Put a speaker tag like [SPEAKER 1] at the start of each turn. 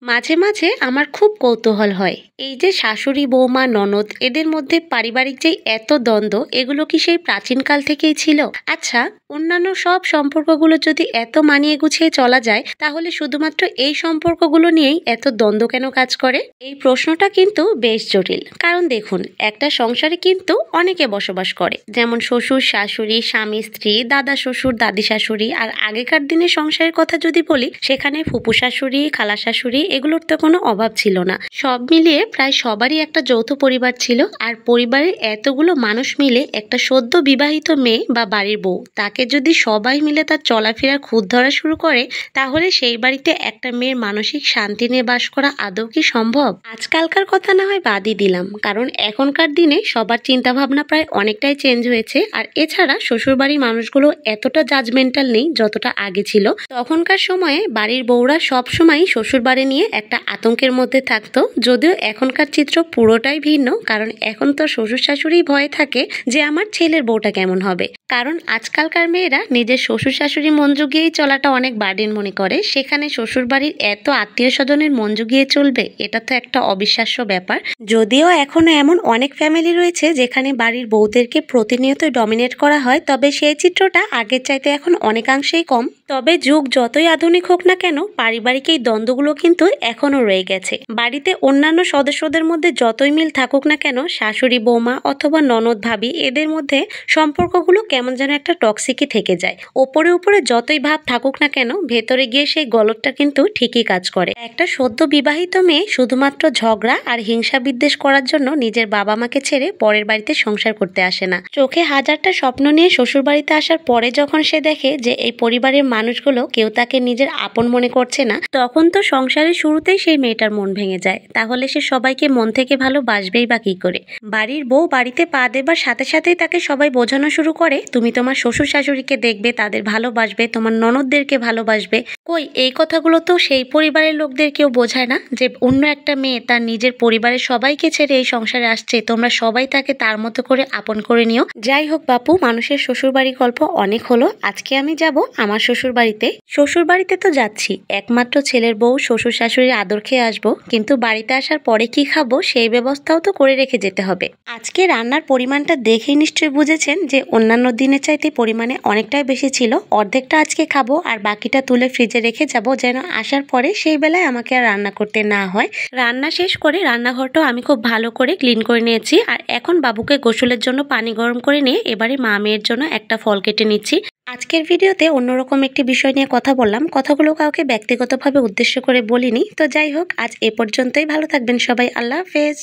[SPEAKER 1] মাঝে মাঝে আমার খুব কৌতূহল হয় এই যে শাশুড়ি বৌমা ননদ এদের মধ্যে পারিবারিক যে এত দ্বন্দ্ব এগুলো কি সেই প্রাচীনকাল থেকেই ছিল? আচ্ছা, অন্যান্য সব সম্পর্কগুলো যদি এত মানিয়ে গুছিয়ে চলা যায় তাহলে শুধুমাত্র এই সম্পর্কগুলো নিয়েই এত দ্বন্দ্ব কেন কাজ করে? এই প্রশ্নটা কিন্তু বেশ জটিল, কারণ দেখুন, একটা সংসারে কিন্তু অনেকে বসবাস করে, যেমন শ্বশুর শাশুড়ি, স্বামী স্ত্রী, দাদা শ্বশুর দাদি শাশুড়ি। আর আগেকার দিনের সংসারের কথা যদি বলি, সেখানে ফুপু শাশুড়ি, খালা শাশুড়ি এগুলোর তো কোনো অভাব ছিল না। সব মিলিয়ে প্রায় সবারই একটা যৌথ পরিবার ছিল। আর পরিবারের এতগুলো মানুষ মিলে একটা সদ্য বিবাহিত মেয়ে বা বাড়ির বউ, তাকে যদি সবাই মিলে তার চলাফেরার খুঁত ধরা শুরু করে, তাহলে সেই বাড়িতে একটা মেয়ের মানসিক শান্তি নিয়ে বাস করা আদৌ কি সম্ভব? আজকালকার কথা না হয় বাদই দিলাম, কারণ এখনকার দিনে সবার চিন্তা ভাবনা প্রায় অনেকটাই চেঞ্জ হয়েছে। আর এছাড়া শ্বশুরবাড়ির মানুষগুলো এতটা জাজমেন্টাল নেই যতটা আগে ছিল। তখনকার সময়ে বাড়ির বউরা সব সময় শ্বশুর বাড়ি নিয়ে একটা আতঙ্কের মধ্যে থাকতো। যদিও এখনকার চিত্র পুরোটাই ভিন্ন, কারণ এখন তো শ্বশুর শাশুড়ি ভয়ে থাকে যে আমার ছেলের বউটা কেমন হবে। কারণ আজকালকার মেয়েরা নিজের শ্বশুর শাশুড়ি মন জুগিয়েই চলাটা অনেক বার্ডেন মনে করে, সেখানে শ্বশুর বাড়ির এত আত্মীয় স্বজনের মন জুগিয়ে চলবে, এটা তো একটা অবিশ্বাস্য ব্যাপার। যদিও এখনো এমন অনেক ফ্যামিলি রয়েছে যেখানে বাড়ির বউদেরকে প্রতিনিয়ত ডমিনেট করা হয়, তবে সেই চিত্রটা আগের চাইতে এখন অনেকাংশেই কম। তবে যুগ যতই আধুনিক হোক না কেন, পারিবারিক এই দ্বন্দ্বগুলো কিন্তু এখনো রয়ে গেছে। বাড়িতে অন্যান্য সদস্যদের মধ্যে যতই মিল থাকুক না কেন, শাশুড়ি বৌমা অথবা ননদ ভাবি এদের মধ্যে সম্পর্কগুলো কেমন যেন একটা টক্সিকই থেকে যায়। ওপরে উপরে যতই ভাব থাকুক না কেন, ভেতরে গিয়ে সেই গলদটা কিন্তু ঠিকই কাজ করে। একটা সদ্য বিবাহিত মেয়ে শুধুমাত্র ঝগড়া আর হিংসা বিদ্বেষ করার জন্য নিজের বাবা মাকে ছেড়ে পরের বাড়িতে সংসার করতে আসে না। চোখে হাজারটা স্বপ্ন নিয়ে শ্বশুর বাড়িতে আসার পরে যখন সে দেখে যে এই পরিবারের মানুষগুলো কেউ তাকে নিজের আপন মনে করছে না, তখন তো সংসারের শুরুতেই সেই মেয়েটার মন ভেঙে যায়। তাহলে সে সবাইকে মন থেকে ভালোবাসবেই বা কি করে? বাড়ির বউ বাড়িতে পা দেবার সাথে সাথেই তাকে সবাই বোঝানো শুরু করে, তুমি তোমার শ্বশুর শাশুড়িকে দেখবে, তাদের ভালোবাসবে, তোমার ননদদেরকে ভালোবাসবে। কই, এই কথাগুলো তো সেই পরিবারের লোকদের কেউ বোঝায় না যে অন্য একটা মেয়ে তার নিজের পরিবারের সবাইকে ছেড়ে এই সংসারে আসছে, তোমরা সবাই তাকে তার মতো করে আপন করে নিও। যাই হোক বাপু, মানুষের শ্বশুর বাড়ির গল্প অনেক হলো। আজকে আমি যাব আমার শ্বশুর বাড়িতে। শ্বশুর বাড়িতে তো যাচ্ছি একমাত্র ছেলের বউ শ্বশুর শাশুড়ির আদর খেয়ে আসবো, কিন্তু বাড়িতে আসার পরে কি খাবো সেই ব্যবস্থাও তো করে রেখে যেতে হবে। আজকে রান্নার পরিমাণটা দেখেই নিশ্চয়ই বুঝেছেন যে অন্যান্য দিনের চাইতে পরিমাণে অনেকটাই বেশি ছিল। অর্ধেকটা আজকে খাবো আর বাকিটা তুলে ফ্রিজে রেখে যাব, যেন আসার পরে সেই বেলায় আমাকে আর রান্না করতে না হয়। রান্না শেষ করে রান্নাঘরটাও আমি খুব ভালো করে ক্লিন করে নিয়েছি। আর এখন বাবুকে গোসলের জন্য পানি গরম করে নিয়ে এবারে মা মেয়ের জন্য একটা ফল কেটে নিচ্ছি। আজকের ভিডিওতে অন্যরকম একটি বিষয় নিয়ে কথা বললাম, কথাগুলো কাউকে ব্যক্তিগতভাবে উদ্দেশ্য করে বলিনি। তো যাই হোক, আজ এ পর্যন্তই। ভালো থাকবেন সবাই, আল্লাহ হাফেজ।